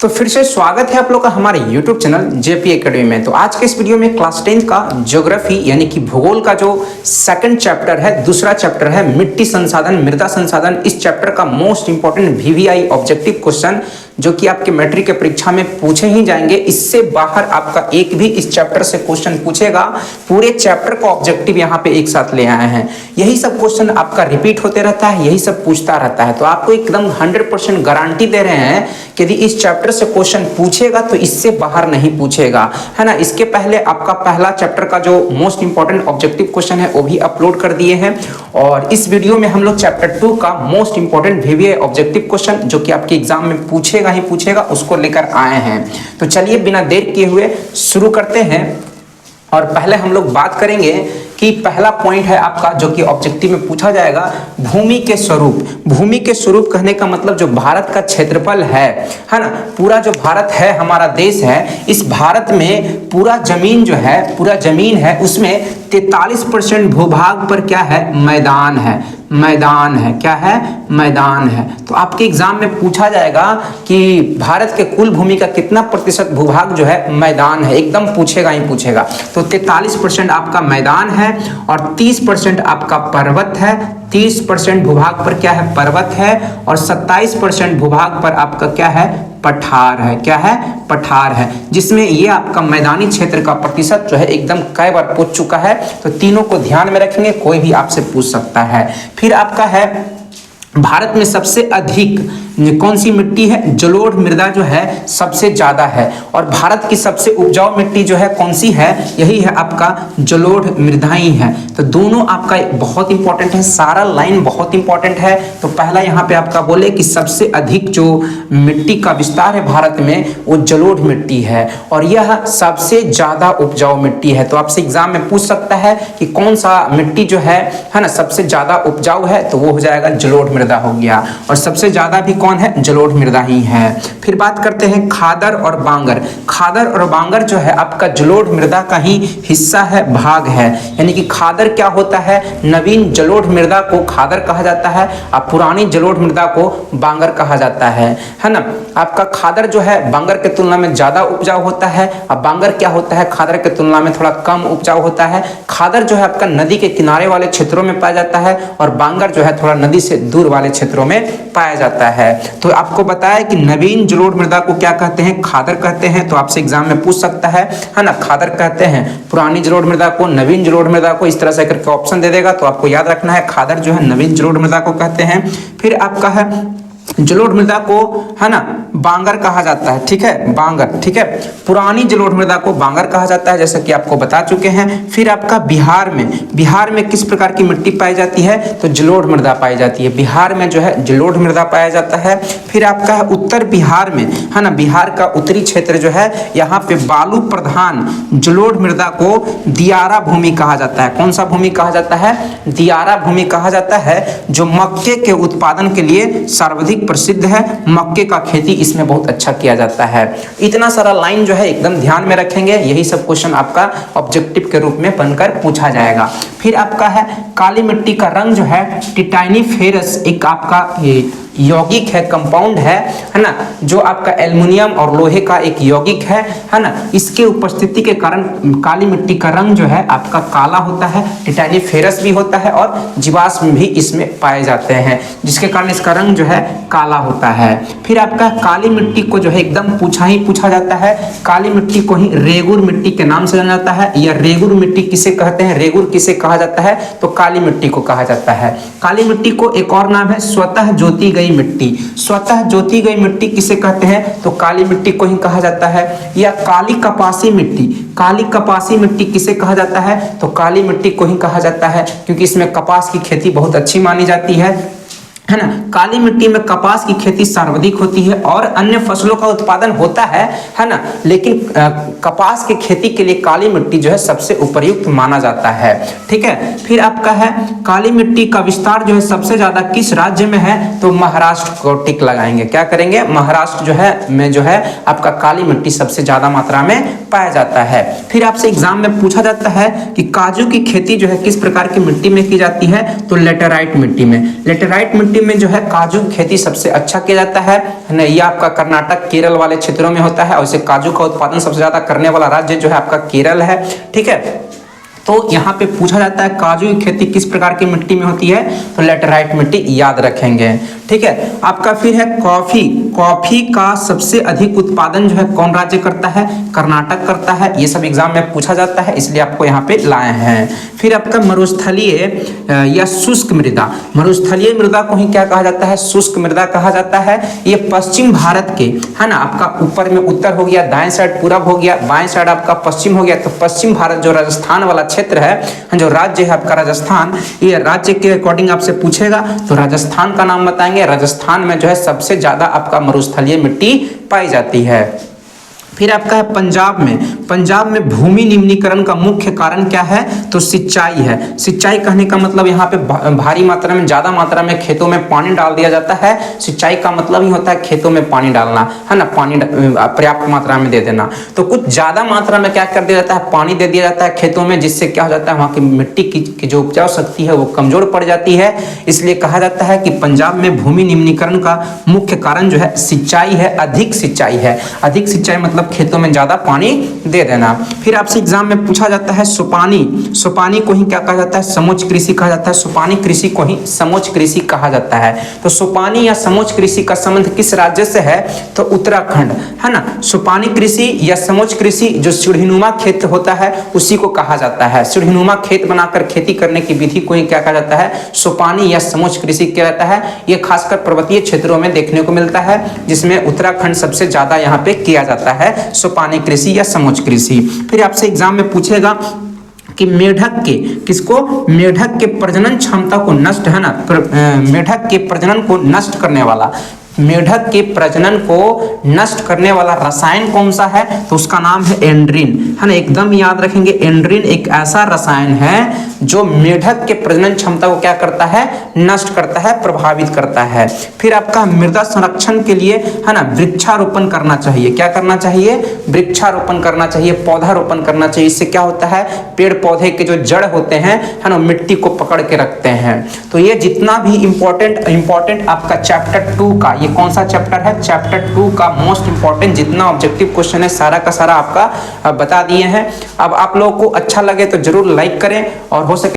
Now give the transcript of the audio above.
तो फिर से स्वागत है आप लोग का हमारे YouTube चैनल जेपी एकेडमी में। तो आज के इस वीडियो में क्लास 10 का ज्योग्राफी यानी कि भूगोल का जो सेकंड चैप्टर है, दूसरा चैप्टर है मिट्टी संसाधन, मृदा संसाधन। इस चैप्टर का most important VVI objective question जो कि आपके मैट्रिक के परीक्षा में पूछे ही जाएंगे, इससे बाहर आपका एक भी इस चैप्टर से क्वेश्चन पूछेगा। पूरे चैप्टर का ऑब्जेक्टिव यहाँ पे एक साथ ले आए हैं। यही सब क्वेश्चन आपका रिपीट होते रहता है, यही सब पूछता रहता है। तो आपको एकदम 100% गारंटी दे रहे हैं कि यदि इस चैप्टर से क्वेश्चन पूछेगा तो इससे बाहर नहीं पूछेगा, है ना। इसके पहले आपका पहला चैप्टर का जो मोस्ट इंपॉर्टेंट ऑब्जेक्टिव क्वेश्चन है वो भी अपलोड कर दिए हैं, और इस वीडियो में हम लोग चैप्टर 2 का most important VVI objective question जो कि आपके एग्जाम में पूछेगा ही पूछेगा उसको लेकर आए हैं। तो चलिए बिना देर किए हुए शुरू करते हैं। और पहले हम लोग बात करेंगे कि पहला पॉइंट है आपका जो कि ऑब्जेक्टिव में पूछा जाएगा, भूमि के स्वरूप। भूमि के स्वरूप कहने का मतलब जो भारत का क्षेत्रफल है ना, पूरा जो भारत है हमारा देश है, इस भारत में पूरा जमीन जो है, पूरा जमीन है उसमें 43% भूभाग पर क्या है, मैदान है। मैदान है, क्या है, मैदान है। तो आपके एग्जाम में पूछा जाएगा कि भारत के कुल भूमि का कितना प्रतिशत भूभाग जो है मैदान है, एकदम पूछेगा ही पूछेगा। तो 43% आपका मैदान है और 30% आपका पर्वत है। 30% भूभाग पर क्या है, पर्वत है, और 27% भूभाग पर आपका क्या है, पठार है। क्या है, पठार है, जिसमें ये आपका मैदानी क्षेत्र का प्रतिशत जो है एकदम कई बार पूछ चुका है। तो तीनों को ध्यान में रखेंगे, कोई भी आपसे पूछ सकता है। फिर आपका है भारत में सबसे अधिक कौन सी मिट्टी है, जलोढ़ मृदा जो है सबसे ज्यादा है। और भारत की सबसे उपजाऊ मिट्टी जो है कौन सी है, यही है आपका जलोढ़ मृदा ही है। तो दोनों आपका बहुत इंपॉर्टेंट है, सारा लाइन बहुत इंपॉर्टेंट है। तो पहला यहाँ पे आपका बोले कि सबसे अधिक जो मिट्टी का विस्तार है भारत में वो जलोढ़ मिट्टी है, और यह सबसे ज्यादा उपजाऊ मिट्टी है। तो आपसे एग्जाम में पूछ सकता है कि कौन सा मिट्टी जो है ना सबसे ज्यादा उपजाऊ है, तो वो हो जाएगा जलोढ़ मृदा हो गया। और सबसे ज्यादा भी कौन है, जलोढ़ मृदा ही है। फिर बात करते हैं खादर और बांगर। खादर और बांगर जो है आपका जलोढ़ मृदा का ही हिस्सा है, भाग है। यानी कि खादर क्या होता है, नवीन जलोढ़ मृदा को खादर कहा जाता है और पुरानी जलोढ़ मृदा को बांगर कहा जाता है ना। आपका खादर जो है बांगर के तुलना में ज्यादा उपजाऊ होता है, और बांगर क्या होता है, खादर के तुलना में थोड़ा कम उपजाऊ होता है। खादर जो है आपका नदी के किनारे वाले क्षेत्रों में पाया जाता है, और बांगर जो है थोड़ा नदी से दूर वाले क्षेत्रों में पाया जाता है। तो आपको बताया कि नवीन जलोढ़ मृदा को क्या कहते हैं, खादर कहते हैं। तो आपसे एग्जाम में पूछ सकता है ना, खादर कहते हैं पुरानी जलोढ़ मृदा को, नवीन जलोढ़ मृदा को, इस तरह से करके ऑप्शन दे देगा। तो आपको याद रखना है खादर जो है नवीन जलोढ़ मृदा को कहते हैं। फिर आपका है जलोढ़ मृदा को है ना बांगर कहा जाता है, ठीक है, बांगर, ठीक है। पुरानी जलोढ़ मृदा को बांगर कहा जाता है, जैसे कि आपको बता चुके हैं। फिर आपका बिहार में किस प्रकार की मिट्टी पाई जाती है, तो जलोढ़ मृदा पाई जाती है। बिहार में जो है जलोढ़ मृदा पाया जाता है। फिर आपका है उत्तर बिहार में, है ना, बिहार का उत्तरी क्षेत्र जो है यहाँ पे बालू प्रधान जलोढ़ मृदा को दियारा भूमि कहा जाता है। कौन सा भूमि कहा जाता है, दियारा भूमि कहा जाता है, जो मक्के के उत्पादन के लिए सर्वाधिक प्रसिद्ध है। मक्के का खेती इसमें बहुत अच्छा किया जाता है। इतना सारा लाइन जो है एकदम ध्यान में रखेंगे, यही सब क्वेश्चन आपका ऑब्जेक्टिव के रूप में बनकर पूछा जाएगा। फिर आपका है काली मिट्टी का रंग जो है टिटाइनिफेरस, एक आपका यौगिक है, कंपाउंड है ना, जो आपका एल्युमिनियम और लोहे का एक यौगिक है ना। इसके उपस्थिति के कारण काली मिट्टी का रंग जो है आपका काला होता है। टिटाइनिफेरस भी होता है और जीवाश्म भी इसमें पाए जाते हैं, जिसके कारण इसका रंग जो है काला होता है। फिर आपका काली मिट्टी को जो है एकदम पूछा जाता है, काली मिट्टी को ही रेगुर मिट्टी के नाम से जाना जाता है। या रेगुर मिट्टी किसे कहते हैं, रेगुर किसे कहा जाता है, तो काली मिट्टी को कहा जाता है। काली मिट्टी को एक और नाम है स्वतः ज्योति गई मिट्टी। स्वतः ज्योति गई मिट्टी किसे कहते हैं, तो काली मिट्टी को ही कहा जाता है। या काली कपासी मिट्टी, काली कपासी मिट्टी किसे कहा जाता है, तो काली मिट्टी को ही कहा जाता है, क्योंकि इसमें कपास की खेती बहुत अच्छी मानी जाती है ना। काली मिट्टी में कपास की खेती सर्वाधिक होती है और अन्य फसलों का उत्पादन होता है ना, लेकिन कपास की खेती के लिए काली मिट्टी जो है सबसे उपयुक्त माना जाता है, ठीक है। फिर आपका है काली मिट्टी का विस्तार जो है सबसे ज्यादा किस राज्य में है, तो महाराष्ट्र को टिक लगाएंगे। क्या करेंगे, महाराष्ट्र जो है में जो है आपका काली मिट्टी सबसे ज्यादा मात्रा में पाया जाता है। फिर आपसे एग्जाम में पूछा जाता है कि काजू की खेती जो है किस प्रकार की मिट्टी में की जाती है, तो लेटेराइट मिट्टी में। लेटेराइट मिट्टी मिट्टी में जो है काजू खेती सबसे अच्छा किया जाता है ना। ये आपका कर्नाटक केरल वाले क्षेत्रों में होता है और इसे काजू का उत्पादन सबसे ज्यादा करने वाला राज्य जो है आपका केरल है। ठीक है, तो यहाँ पे पूछा जाता है काजू की खेती किस प्रकार की मिट्टी में होती है, तो लेटराइट मिट्टी याद रखेंगे। ठीक है, आपका फिर है कॉफी। कॉफी का सबसे अधिक उत्पादन जो है कौन राज्य करता है, कर्नाटक करता है। ये सब एग्जाम में पूछा जाता है, इसलिए आपको यहाँ पे लाए हैं। फिर आपका मरुस्थलीय या शुष्क मृदा। मरुस्थलीय मृदा को ही क्या कहा जाता है, शुष्क मृदा कहा जाता है। ये पश्चिम भारत के है ना, आपका ऊपर में उत्तर हो गया, दाएं साइड पूरब हो गया, बाएं साइड आपका पश्चिम हो गया। तो पश्चिम भारत जो राजस्थान वाला क्षेत्र है, जो राज्य है आपका राजस्थान, ये राज्य के अकॉर्डिंग आपसे पूछेगा तो राजस्थान का नाम बताएंगे। राजस्थान में जो है सबसे ज्यादा आपका मरुस्थलीय मिट्टी पाई जाती है। फिर आपका है पंजाब में। पंजाब में भूमि निम्नीकरण का मुख्य कारण क्या है, तो सिंचाई है। सिंचाई कहने का मतलब यहाँ पे भारी मात्रा में, ज्यादा मात्रा में खेतों में पानी डाल दिया जाता है। सिंचाई का मतलब ही होता है खेतों में पानी डालना, है ना, पानी पर्याप्त मात्रा में दे देना। तो कुछ ज्यादा मात्रा में क्या कर दिया जाता है, पानी दे दिया जाता है खेतों में, जिससे क्या हो जाता है, वहाँ की मिट्टी की जो उपजाऊ शक्ति है वो कमजोर पड़ जाती है। इसलिए कहा जाता है कि पंजाब में भूमि निम्नीकरण का मुख्य कारण जो है सिंचाई है, अधिक सिंचाई है। अधिक सिंचाई मतलब खेतों में ज्यादा पानी दे देना। फिर आपसे एग्जाम में पूछा जाता है सुपानी। सुपानी को ही क्या कहा जाता है, समोच्च कृषि कहा जाता है। सुपानी कृषि को ही समोच्च कृषि कहा जाता है। तो सुपानी या समोच्च कृषि का संबंध किस राज्य से है, तो उत्तराखंड, है ना। सुपानी कृषि या समोच्च कृषि जो सीढ़ीनुमा खेत होता है उसी को कहा जाता है। सीढ़ीनुमा खेत बनाकर खेती करने की विधि को ही क्या कहा जाता है, सुपानी या समोच्च कृषि किया जाता है। ये खासकर पर्वतीय क्षेत्रों में देखने को मिलता है, जिसमें उत्तराखंड सबसे ज्यादा यहाँ पे किया जाता है सुपानी कृषि या समोच्च कृषि। फिर आपसे एग्जाम में पूछेगा कि मेढक के, किसको, मेढक के प्रजनन क्षमता को नष्ट, है ना, मेढक के प्रजनन को नष्ट करने वाला, मेढक के प्रजनन को नष्ट करने वाला रसायन कौन सा है, तो उसका नाम है एंड्रीन, है ना। एकदम याद रखेंगे, एंड्रीन एक ऐसा रसायन है जो मेढक के प्रजनन क्षमता को क्या करता है, नष्ट करता है, प्रभावित करता है। फिर आपका मृदा संरक्षण के लिए, है ना, वृक्षारोपण करना चाहिए। क्या करना चाहिए, वृक्षारोपण करना चाहिए, पौधारोपण करना चाहिए। इससे क्या होता है, पेड़ पौधे के जो जड़ होते हैं, है ना, मिट्टी को पकड़ के रखते हैं। तो ये जितना भी इंपॉर्टेंट आपका चैप्टर 2 का, ये कौन सा चैप्टर है, चैप्टर 2 का मोस्ट इंपॉर्टेंट जितना ऑब्जेक्टिव क्वेश्चन है सारा का सारा आपका बता दिए हैं। अब आप लोगों को अच्छा लगे तो जरूर लाइक करें और हो सके